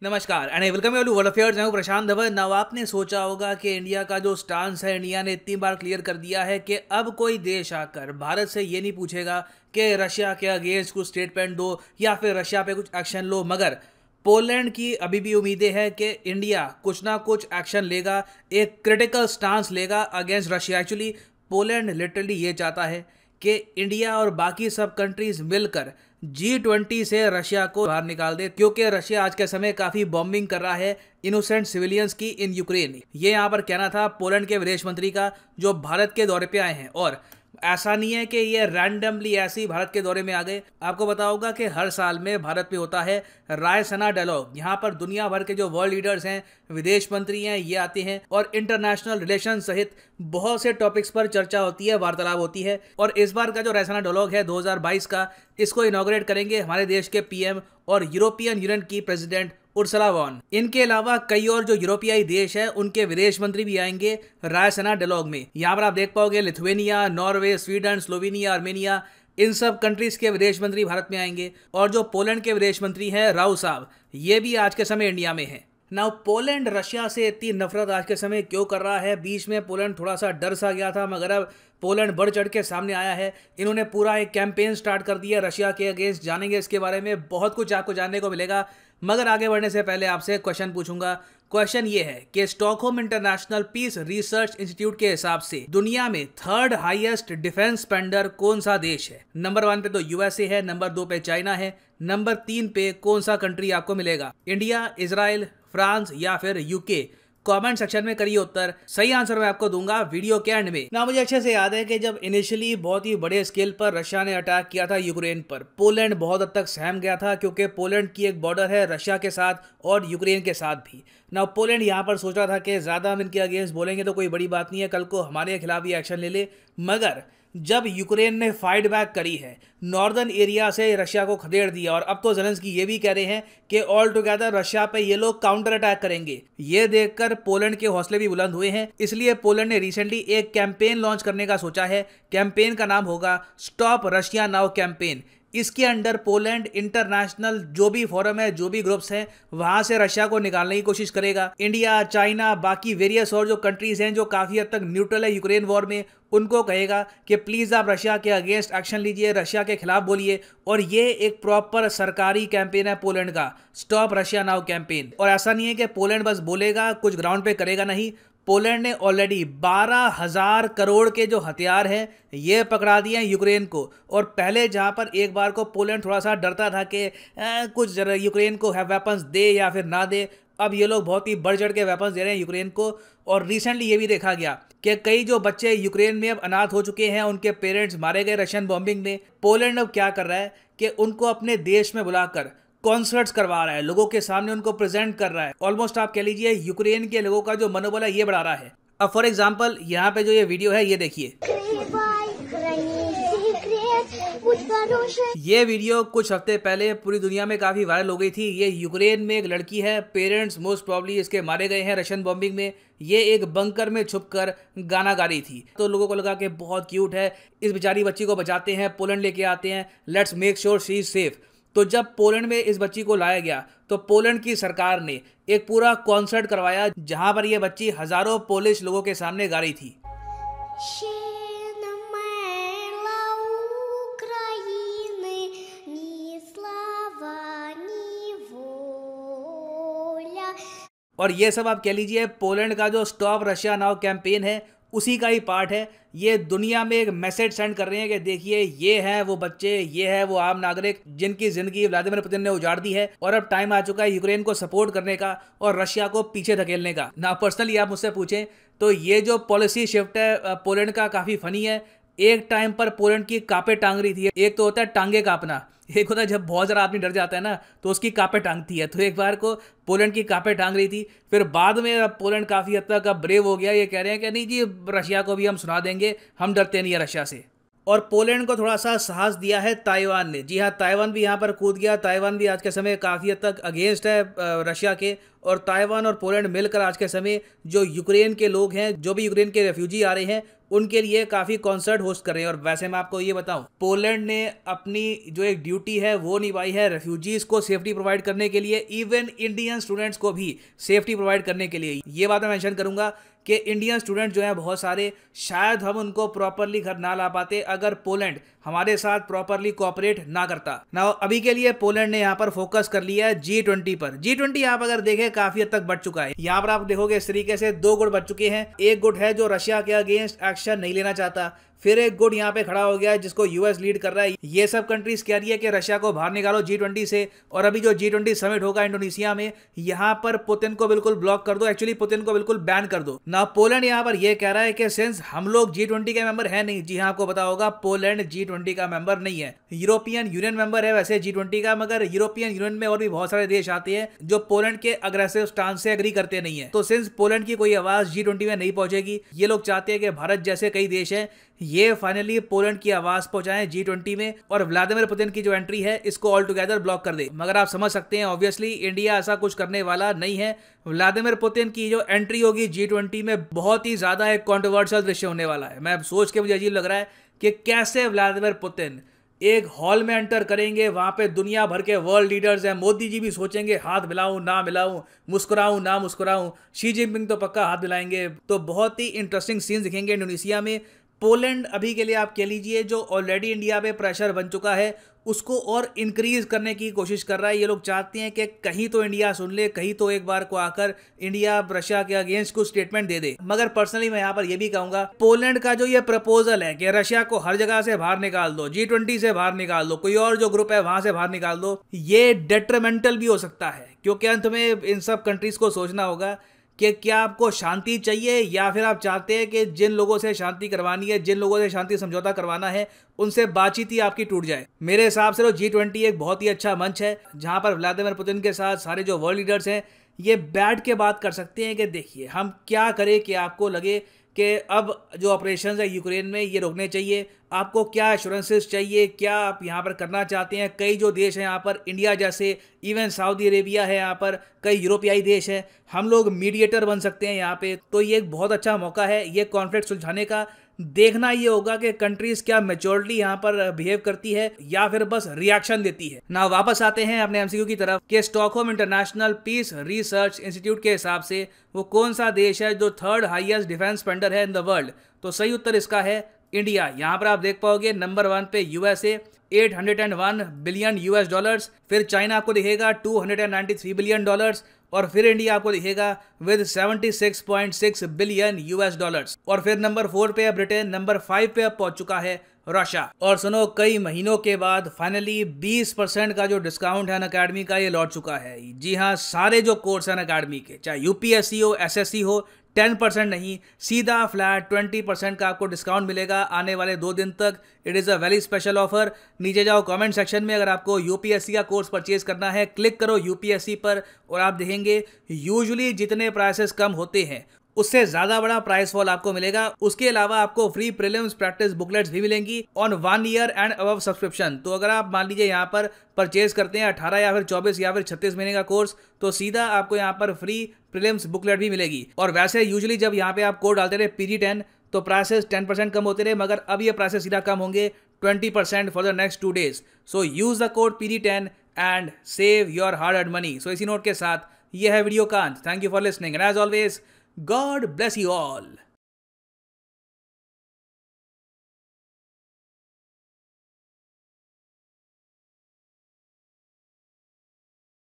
नमस्कार and welcome you to world affairs. मैं हूं प्रशांत धवन। नाउ आपने सोचा होगा कि इंडिया का जो स्टांस है, इंडिया ने इतनी बार क्लियर कर दिया है कि अब कोई देश आकर भारत से ये नहीं पूछेगा कि रशिया के अगेंस्ट कुछ स्टेटमेंट दो या फिर रशिया पे कुछ एक्शन लो, मगर पोलैंड की अभी भी उम्मीदें हैं कि इंडिया कुछ ना कुछ एक्शन लेगा, एक क्रिटिकल स्टांस लेगा against Russia. Actually Poland literally ये चाहता है कि इंडिया और बाकी सब कंट्रीज मिलकर G20 से रशिया को बाहर निकाल दे, क्योंकि रशिया आज के समय काफी बॉम्बिंग कर रहा है इनोसेंट सिविलियंस की इन यूक्रेन। ये यहाँ पर कहना था पोलैंड के विदेश मंत्री का, जो भारत के दौरे पे आए हैं। और ऐसा नहीं है कि ये रैंडमली ऐसे ही भारत के दौरे में आ गए। आपको पता होगा कि हर साल में भारत में होता है रायसीना डायलॉग। यहाँ पर दुनिया भर के जो वर्ल्ड लीडर्स हैं, विदेश मंत्री हैं, ये आते हैं और इंटरनेशनल रिलेशन सहित बहुत से टॉपिक्स पर चर्चा होती है, वार्तालाप होती है। और इस बार का जो रायसीना डायलॉग है 2022 का, इसको इनॉग्रेट करेंगे हमारे देश के पीएम और यूरोपियन यूनियन की प्रेसिडेंट उर्सुला वॉन। इनके अलावा कई और जो यूरोपीय देश है उनके विदेश मंत्री भी आएंगे रायसीना डायलॉग में। यहाँ पर आप देख पाओगे Lithuania, Norway, Sweden, Slovenia, Armenia, इन सब कंट्रीज के विदेश मंत्री भारत में आएंगे। और जो पोलैंड के विदेश मंत्री हैं राव साहब, ये भी आज के समय इंडिया में हैं। नाउ पोलैंड रशिया से इतनी नफरत आज के समय क्यों कर रहा है? बीच में पोलैंड थोड़ा सा डर सा गया था, मगर अब पोलैंड बढ़ चढ़ के सामने आया है। इन्होंने पूरा एक कैंपेन स्टार्ट कर दिया रशिया के अगेंस्ट। जानेंगे इसके बारे में, बहुत कुछ आपको जानने को मिलेगा। मगर आगे बढ़ने से पहले आपसे क्वेश्चन पूछूंगा। क्वेश्चन ये है कि Stockholm international peace research institute के हिसाब से दुनिया में थर्ड हाईएस्ट डिफेंस स्पेंडर कौन सा देश है? नंबर 1 पे तो यूएसए है, नंबर 2 पे चाइना है, नंबर 3 पे कौन सा कंट्री आपको मिलेगा? इंडिया, इजराइल, फ्रांस या फिर यूके? कमेंट सेक्शन में करिए उत्तर। सही आंसर मैं आपको दूंगा वीडियो के एंड में। ना मुझे अच्छे से याद है कि जब इनिशियली बहुत ही बड़े स्केल पर रशिया ने अटैक किया था यूक्रेन पर, पोलैंड बहुत हद तक सहम गया था, क्योंकि पोलैंड की एक बॉर्डर है रशिया के साथ और यूक्रेन के साथ भी। ना पोलैंड यहाँ पर सोच रहा था कि ज़्यादा हम इनके अगेंस्ट बोलेंगे तो कोई बड़ी बात नहीं है, कल को हमारे खिलाफ ही एक्शन ले ले। मगर जब यूक्रेन ने फाइट बैक करी है, नॉर्दर्न एरिया से रशिया को खदेड़ दिया, और अब तो ज़ेलेंस्की ये भी कह रहे हैं कि ऑल टुगेदर रशिया पे ये लोग काउंटर अटैक करेंगे। ये देखकर पोलैंड के हौसले भी बुलंद हुए हैं। इसलिए पोलैंड ने रिसेंटली एक कैंपेन लॉन्च करने का सोचा है। कैंपेन का नाम होगा स्टॉप रशिया नाउ कैंपेन। इसके अंडर पोलैंड इंटरनेशनल जो भी फोरम है, जो भी ग्रुप्स हैं, वहां से रशिया को निकालने की कोशिश करेगा। इंडिया, चाइना, बाकी वेरियस और जो कंट्रीज हैं जो काफी हद तक न्यूट्रल है यूक्रेन वॉर में, उनको कहेगा कि प्लीज आप रशिया के अगेंस्ट एक्शन लीजिए, रशिया के खिलाफ बोलिए। और ये एक प्रॉपर सरकारी कैंपेन है पोलैंड का, स्टॉप रशिया नाउ कैंपेन। और ऐसा नहीं है कि पोलैंड बस बोलेगा, कुछ ग्राउंड पे करेगा, नहीं। पोलैंड ने ऑलरेडी 12,000 करोड़ के जो हथियार हैं ये पकड़ा दिए हैं यूक्रेन को। और पहले जहां पर एक बार को पोलैंड थोड़ा सा डरता था कि कुछ यूक्रेन को वेपन्स दे या फिर ना दे, अब ये लोग बहुत ही बढ़ चढ़ के वेपन्स दे रहे हैं यूक्रेन को। और रिसेंटली ये भी देखा गया कि कई जो बच्चे यूक्रेन में अब अनाथ हो चुके हैं, उनके पेरेंट्स मारे गए रशियन बॉम्बिंग में। पोलैंड अब क्या कर रहा है कि उनको अपने देश में बुलाकर कॉन्सर्ट्स करवा रहा है, लोगों के सामने उनको प्रेजेंट कर रहा है। ऑलमोस्ट आप कह लीजिए यूक्रेन के लोगों का जो मनोबल है ये बढ़ा रहा है। अब फॉर एग्जांपल यहाँ पे जो ये वीडियो है ये देखिए। ये वीडियो कुछ हफ्ते पहले पूरी दुनिया में काफी वायरल हो गई थी। ये यूक्रेन में एक लड़की है, पेरेंट्स मोस्ट प्रॉब्ली इसके मारे गए हैं रशियन बॉम्बिंग में। ये एक बंकर में छुपकर गाना गा रही थी, तो लोगों को लगा कि बहुत क्यूट है, इस बेचारी बच्ची को बचाते हैं, पोलैंड लेके आते हैं, let's make sure she is safe. तो जब पोलैंड में इस बच्ची को लाया गया तो पोलैंड की सरकार ने एक पूरा कॉन्सर्ट करवाया, जहां पर यह बच्ची हजारों पोलिश लोगों के सामने गा रही थी। और ये सब आप कह लीजिए पोलैंड का जो स्टॉप रशिया नाउ कैंपेन है उसी का ही पार्ट है। ये दुनिया में एक मैसेज सेंड कर रहे हैं कि देखिए ये है वो बच्चे, ये है वो आम नागरिक जिनकी जिंदगी व्लादिमीर पुतिन ने उजाड़ दी है, और अब टाइम आ चुका है यूक्रेन को सपोर्ट करने का और रशिया को पीछे धकेलने का। ना पर्सनली आप मुझसे पूछें तो ये जो पॉलिसी शिफ्ट है पोलैंड का काफी फनी है। एक टाइम पर पोलैंड की कांपे टांग रही थी। एक तो होता है टांगे कांपना, एक होता है जब बहुत ज़्यादा आदमी डर जाता है ना तो उसकी कांपे टांगती है। तो एक बार को पोलैंड की कांपे टांग रही थी, फिर बाद में अब पोलैंड काफ़ी हद तक अब ब्रेव हो गया। ये कह रहे हैं कि नहीं जी, रशिया को भी हम सुना देंगे, हम डरते नहीं है रशिया से। और पोलैंड को थोड़ा सा साहस दिया है ताइवान ने। जी हाँ, ताइवान भी यहाँ पर कूद गया। ताइवान भी आज के समय काफ़ी हद तक अगेंस्ट है रशिया के, और ताइवान और पोलैंड मिलकर आज के समय जो यूक्रेन के लोग हैं, जो भी यूक्रेन के रेफ्यूजी आ रहे हैं, उनके लिए काफ़ी कॉन्सर्ट होस्ट कर रहे हैं। और वैसे मैं आपको ये बताऊं, पोलैंड ने अपनी जो एक ड्यूटी है वो निभाई है रेफ्यूजीज़ को सेफ्टी प्रोवाइड करने के लिए, इवन इंडियन स्टूडेंट्स को भी सेफ्टी प्रोवाइड करने के लिए। ये बात मैं मेंशन करूंगा कि इंडियन स्टूडेंट जो हैं बहुत सारे, शायद हम उनको प्रॉपरली घर ना ला पाते अगर पोलैंड हमारे साथ प्रॉपरली कोऑपरेट ना करता ना। अभी के लिए पोलैंड ने यहाँ पर फोकस कर लिया है G20 पर। G20 आप अगर देखें काफी हद तक बढ़ चुका है। यहाँ पर आप देखोगे इस तरीके से 2 गुट बढ़ चुके हैं। एक गुट है जो रशिया के अगेंस्ट एक्शन नहीं लेना चाहता, फिर एक गुट यहाँ पे खड़ा हो गया है जिसको यूएस लीड कर रहा है। ये सब कंट्रीज कह रही है कि रशिया को बाहर निकालो G20 से। और अभी जो G20 समिट होगा इंडोनेशिया में, यहाँ पर पुतिन को बिल्कुल ब्लॉक कर दो, एक्चुअली पुतिन को बिल्कुल बैन कर दो ना। पोलैंड यहाँ पर यह कह रहा है कि सिंस हम लोग G20 के मेंबर है नहीं, जी हाँ आपको पता होगा पोलैंड G20 का मेंबर नहीं है, यूरोपियन यूनियन मेंबर है वैसे G20 का, मगर यूरोपियन यूनियन में और भी बहुत सारे देश आते हैं जो पोलैंड के अग्रेसिव स्टांस से एग्री करते नहीं है। तो सिंस पोलैंड की कोई आवाज G20 में नहीं पहुंचेगी, ये लोग चाहते हैं कि भारत जैसे कई देश हैं ये फाइनली पोलैंड की आवाज पहुंचाएं G20 में, और व्लादिमीर पुतिन की जो एंट्री है इसको ऑल टुगेदर ब्लॉक कर दे। मगर आप समझ सकते हैं ऑब्वियसली इंडिया ऐसा कुछ करने वाला नहीं है। व्लादिमीर पुतिन की जो एंट्री होगी G20 में बहुत ही ज्यादा एक कॉन्ट्रोवर्शियल दृश्य होने वाला है। मैं सोच के मुझे अजीब लग रहा है कि कैसे व्लादिमीर पुतिन एक हॉल में एंटर करेंगे, वहां पे दुनिया भर के वर्ल्ड लीडर्स हैं, मोदी जी भी सोचेंगे हाथ मिलाऊं ना मिलाऊं, मुस्कुराऊं ना मुस्कुराऊं, शी जिनपिंग तो पक्का हाथ मिलाएंगे। तो बहुत ही इंटरेस्टिंग सीन्स दिखेंगे इंडोनेशिया में। पोलैंड अभी के लिए आप कह लीजिए जो ऑलरेडी इंडिया पे प्रेशर बन चुका है उसको और इंक्रीज करने की कोशिश कर रहा है। ये लोग चाहते हैं कि कहीं तो इंडिया सुन ले, कहीं तो एक बार को आकर इंडिया रशिया के अगेंस्ट कुछ स्टेटमेंट दे दे। मगर पर्सनली मैं यहाँ पर यह भी कहूंगा, पोलैंड का जो ये प्रपोजल है कि रशिया को हर जगह से बाहर निकाल दो, G20 से बाहर निकाल दो, कोई और जो ग्रुप है वहां से बाहर निकाल दो, ये डेट्रीमेंटल भी हो सकता है। क्योंकि अंत में इन सब कंट्रीज को सोचना होगा कि क्या आपको शांति चाहिए या फिर आप चाहते हैं कि जिन लोगों से शांति करवानी है, जिन लोगों से शांति समझौता करवाना है, उनसे बातचीत ही आपकी टूट जाए। मेरे हिसाब से तो G20 एक बहुत ही अच्छा मंच है जहां पर व्लादिमीर पुतिन के साथ सारे जो वर्ल्ड लीडर्स हैं ये बैठ के बात कर सकते हैं कि देखिए हम क्या करें कि आपको लगे कि अब जो ऑपरेशंस है यूक्रेन में ये रोकने चाहिए, आपको क्या एश्योरेंसेस चाहिए, क्या आप यहाँ पर करना चाहते हैं। कई जो देश हैं यहाँ पर, इंडिया जैसे, इवन सऊदी अरेबिया है यहाँ पर, कई यूरोपियाई देश हैं, हम लोग मीडिएटर बन सकते हैं यहाँ पे। तो ये एक बहुत अच्छा मौका है ये कॉन्फ्लिक्ट सुलझाने का। देखना ये होगा कि कंट्रीज क्या मैच्योरिटी यहाँ पर बिहेव करती है या फिर बस रिएक्शन देती है ना। वापस आते हैं अपने एमसीक्यू की तरफ कि Stockholm international peace research institute के हिसाब से वो कौन सा देश है जो 3rd हाईएस्ट डिफेंस स्पेंडर है इन द वर्ल्ड। तो सही उत्तर इसका है इंडिया। यहाँ पर आप देख पाओगे नंबर 1 पे यूएसए 801 बिलियन यूएस डॉलर्स, फिर चाइना आपको दिखेगा 293 बिलियन डॉलर्स, और फिर इंडिया आपको दिखेगा विद 76.6 बिलियन यूएस डॉलर्स, और फिर नंबर 4 पे ब्रिटेन, नंबर 5 पे अब पहुंच चुका है रशिया। और सुनो, कई महीनों के बाद फाइनली 20% का जो डिस्काउंट है अनअकैडमी का ये लौट चुका है। जी हाँ, सारे जो कोर्स हैं अनअकैडमी के, चाहे यूपीएससी हो, एसएससी हो, 10% नहीं, सीधा फ्लैट 20% का आपको डिस्काउंट मिलेगा आने वाले 2 दिन तक। It is a very special offer. नीचे जाओ कमेंट सेक्शन में, अगर आपको यूपीएससी का कोर्स परचेज करना है क्लिक करो यूपीएससी पर, और आप देखेंगे यूजुअली जितने प्राइसेस कम होते हैं उससे ज्यादा बड़ा प्राइस फॉल आपको मिलेगा। उसके अलावा आपको फ्री प्रीलिम्स प्रैक्टिस बुकलेट्स भी मिलेंगी on 1 year and above subscription. तो अगर आप मान लीजिए यहाँ पर परचेज करते हैं 18 या फिर 24 या फिर 36 महीने का कोर्स, तो सीधा आपको यहाँ पर फ्री प्रीलिम्स बुकलेट भी मिलेगी। और वैसे यूजुअली जब यहाँ पे आप कोड डालते रहे PG10 तो प्राइसेस 10% कम होते रहे, मगर अब ये प्राइसेस सीधा कम होंगे 20% for the next 2 days। So use the code PG10 and save your hard earned money. सो इसी नोट के साथ ये है वीडियो का अंत। Thank you for listening and as always God bless you all.